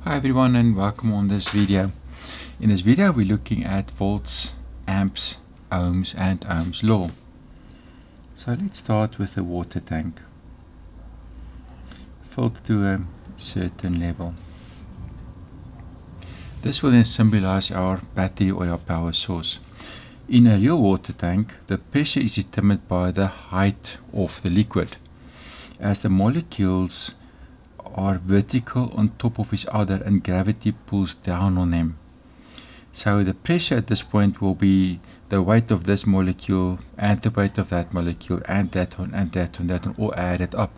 Hi everyone and welcome on this video. In this video we're looking at volts, amps, ohms and Ohm's law. So let's start with the water tank. Filled to a certain level. This will then symbolize our battery or our power source. In a real water tank, the pressure is determined by the height of the liquid, as the molecules are vertical on top of each other and gravity pulls down on them. So the pressure at this point will be the weight of this molecule and the weight of that molecule and that one and that one, that one, all added up.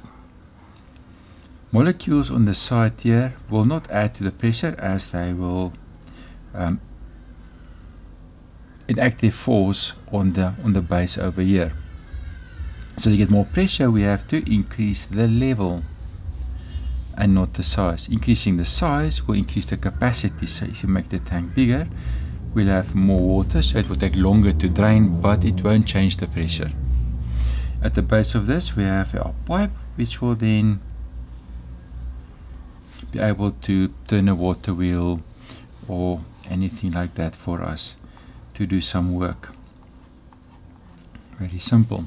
Molecules on the side here will not add to the pressure, as they will enact their force on the base over here. So to get more pressure we have to increase the level and not the size. Increasing the size will increase the capacity. So if you make the tank bigger, we'll have more water, so it will take longer to drain, but it won't change the pressure. At the base of this we have our pipe, which will then be able to turn a water wheel or anything like that for us to do some work. Very simple.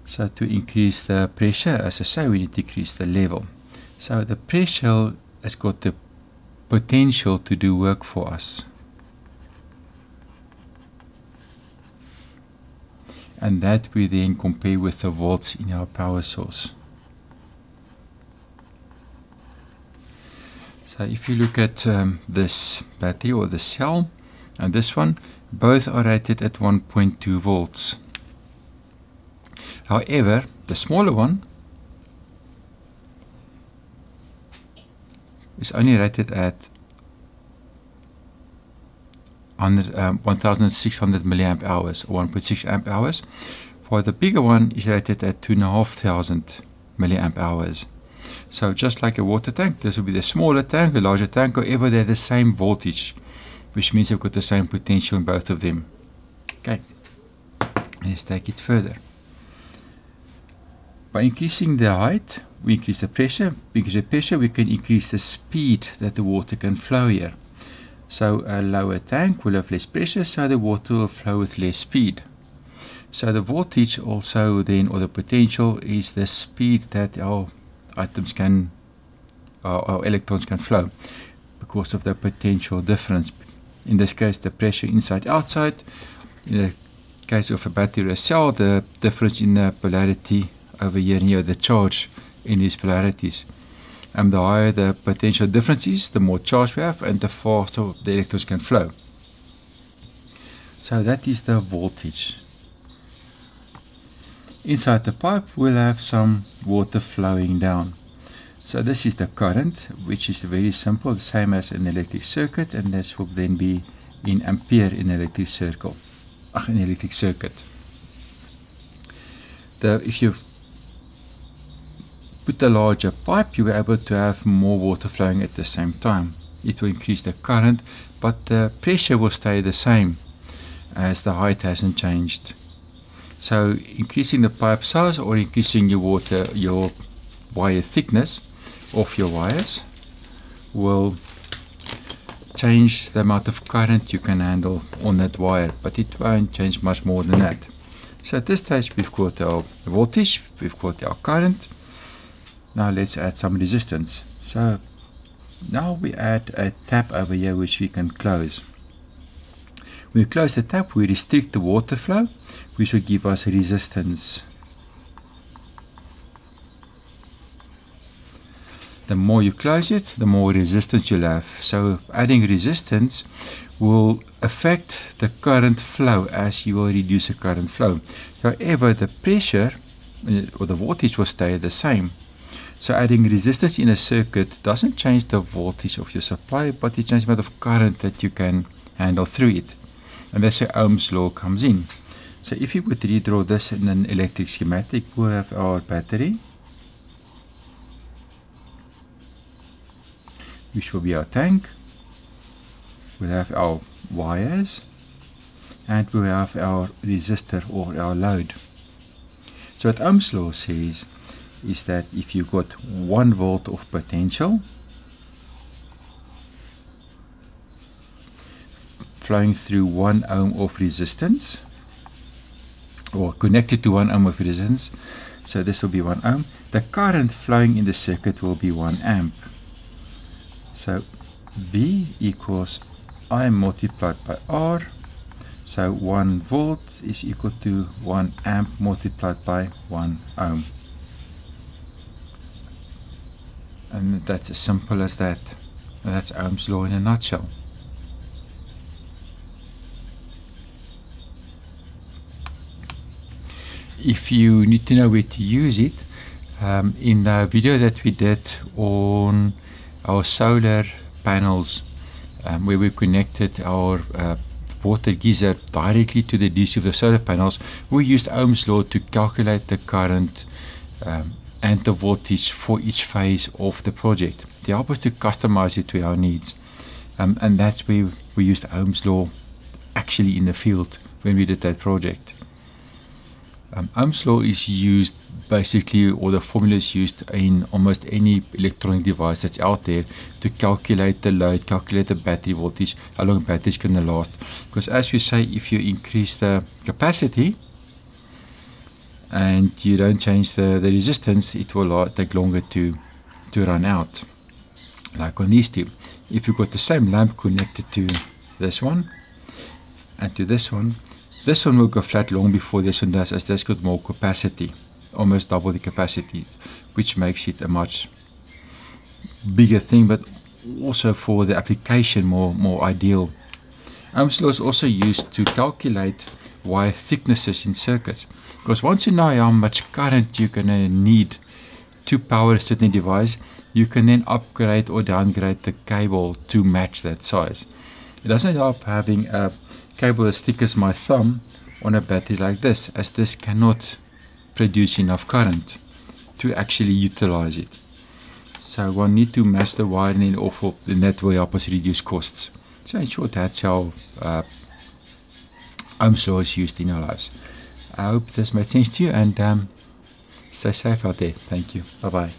So to increase the pressure, as I say, we need to increase the level. So the pressure has got the potential to do work for us. And that we then compare with the volts in our power source. So if you look at this battery or the cell and this one, both are rated at 1.2 volts. However, the smaller one is only rated at 1600 milliamp hours or 1.6 amp hours, while the bigger one is rated at 2500 milliamp hours. So just like a water tank, this will be the smaller tank, the larger tank. However, they're the same voltage, which means they've got the same potential in both of them. Okay, let's take it further. By increasing the height, we increase the pressure. Because the pressure, we can increase the speed that the water can flow here. So a lower tank will have less pressure, so the water will flow with less speed. So the voltage also then, or the potential, is the speed that our items can, our electrons can flow, because of the potential difference. In this case, the pressure inside outside. In the case of a battery or a cell, the difference in the polarity over here and here, the charge in these polarities. And the higher the potential difference is, the more charge we have and the faster the electrons can flow. So that is the voltage. Inside the pipe we'll have some water flowing down. So this is the current, which is very simple, the same as an electric circuit, and this will then be in ampere in electric circle. In electric circuit. If you put a larger pipe, you'll be able to have more water flowing at the same time. It will increase the current, but the pressure will stay the same, as the height hasn't changed. So increasing the pipe size or increasing your wire thickness of your wires will change the amount of current you can handle on that wire, but it won't change much more than that. So at this stage we've got our voltage, we've got our current. Now let's add some resistance. So now we add a tap over here which we can close. When we close the tap, we restrict the water flow, which will give us resistance. The more you close it, the more resistance you'll have. So adding resistance will affect the current flow, as you will reduce the current flow. However, the pressure or the voltage will stay the same. So adding resistance in a circuit doesn't change the voltage of your supply, but it changes the amount of current that you can handle through it. And that's where Ohm's law comes in. So if you would redraw this in an electric schematic, we'll have our battery, which will be our tank. We'll have our wires, and we'll have our resistor or our load. So what Ohm's law says, is that if you got 1 volt of potential flowing through 1 ohm of resistance, or connected to 1 ohm of resistance, so this will be 1 ohm, the current flowing in the circuit will be 1 amp. So V equals I multiplied by R. So 1 volt is equal to 1 amp multiplied by 1 ohm. And that's as simple as that. And that's Ohm's law in a nutshell. If you need to know where to use it, in the video that we did on our solar panels, where we connected our water geyser directly to the DC of the solar panels, we used Ohm's law to calculate the current and the voltage for each phase of the project to help us to customize it to our needs. And that's where we used Ohm's law actually in the field when we did that project. Ohm's law is used basically, or the formula is used in almost any electronic device that's out there to calculate the load, calculate the battery voltage, how long battery is going to last. Because as we say, if you increase the capacity and you don't change the resistance, it will take longer to run out. Like on these two, if you've got the same lamp connected to this one and to this one will go flat long before this one does, as this got more capacity, almost double the capacity, which makes it a much bigger thing, but also for the application more ideal. Ohm's law is also used to calculate wire thicknesses in circuits, because once you know how much current you're going to need to power a certain device, you can then upgrade or downgrade the cable to match that size. It doesn't help having a cable as thick as my thumb on a battery like this, as this cannot produce enough current to actually utilize it. So one need to match the wiring off of, and that will help us reduce costs. So in short, that's how Ohm's law is used in our lives. I hope this made sense to you, and stay safe out there. Thank you. Bye bye.